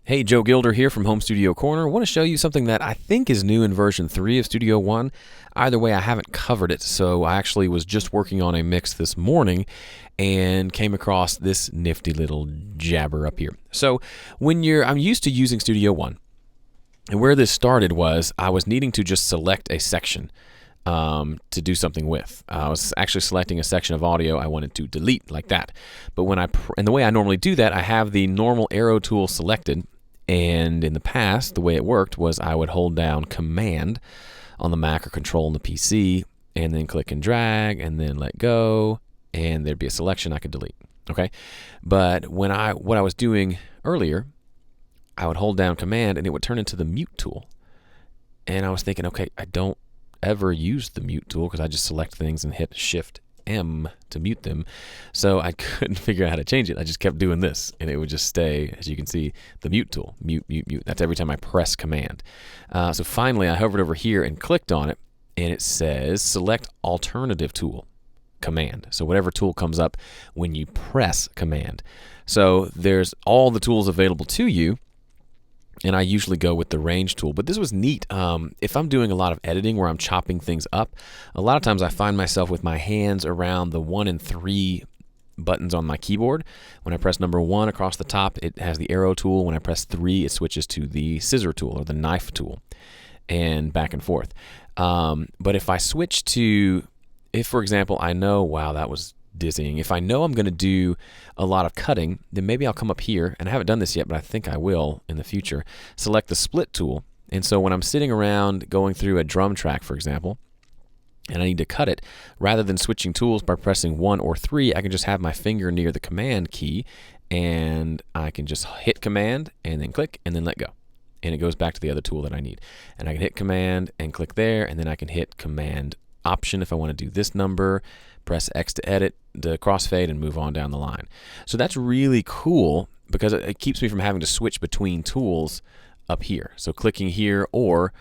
Hey, Joe Gilder here from Home Studio Corner. I want to show you something that I think is new in version 3 of Studio One. Either way, I haven't covered it, so I actually was just working on a mix this morning and came across this nifty little jabber up here. So I'm used to using Studio One, and where this started was I was needing to just select a section to do something with. I was actually selecting a section of audio I wanted to delete like that. But and the way I normally do that, I have the normal arrow tool selected. And in the past, the way it worked was I would hold down Command on the Mac or Control on the PC, and then click and drag, and then let go, and there'd be a selection I could delete. Okay, but what I was doing earlier, I would hold down Command, and it would turn into the mute tool. And I was thinking, okay, I don't ever use the mute tool because I just select things and hit Shift M to mute them, so I couldn't figure out how to change it. I just kept doing this, and it would just stay, as you can see, the mute tool, mute, mute, mute. That's every time I press Command. So finally, I hovered over here and clicked on it, and it says Select Alternative Tool, Command. So whatever tool comes up when you press Command. So there's all the tools available to you, and I usually go with the range tool. But this was neat. If I'm doing a lot of editing where I'm chopping things up, a lot of times I find myself with my hands around the 1 and 3 buttons on my keyboard. When I press number 1 across the top, it has the arrow tool. When I press 3, it switches to the scissor tool or the knife tool, and back and forth. But if I switch to, for example, I know, wow, that was dizzying. If I know I'm going to do a lot of cutting, then maybe I'll come up here, and I haven't done this yet, but I think I will in the future, select the split tool. And so when I'm sitting around going through a drum track, for example, and I need to cut it, rather than switching tools by pressing 1 or 3, I can just have my finger near the Command key, and I can just hit Command and then click and then let go. And it goes back to the other tool that I need. And I can hit Command and click there, and then I can hit Command Option if I want to do this number, press X to edit the crossfade, and move on down the line. So that's really cool because it keeps me from having to switch between tools up here. So clicking here or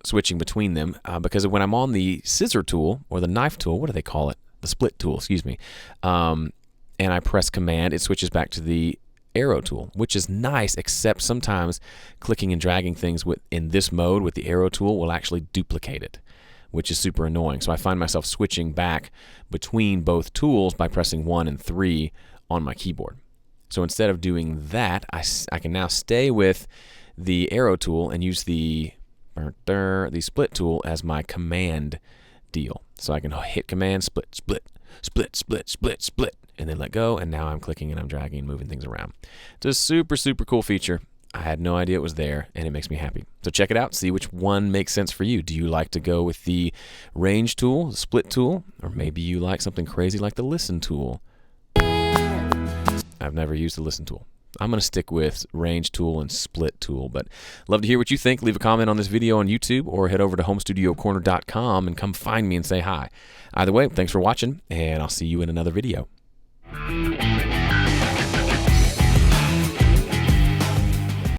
switching between them, because when I'm on the scissor tool or the knife tool, what do they call it? The split tool, excuse me. And I press Command, it switches back to the arrow tool, which is nice, except sometimes clicking and dragging things in this mode with the arrow tool will actually duplicate it, which is super annoying. So I find myself switching back between both tools by pressing 1 and 3 on my keyboard. So instead of doing that, I can now stay with the arrow tool and use the split tool as my command deal. So I can hit Command, split, split, split, split, split, split, and then let go, and now I'm clicking and I'm dragging and moving things around. It's a super, super cool feature. I had no idea it was there, and it makes me happy. So check it out, see which one makes sense for you. Do you like to go with the range tool, the split tool, or maybe you like something crazy like the listen tool? I've never used the listen tool. I'm going to stick with range tool and split tool, but love to hear what you think. Leave a comment on this video on YouTube or head over to homestudiocorner.com and come find me and say hi. Either way, thanks for watching, and I'll see you in another video.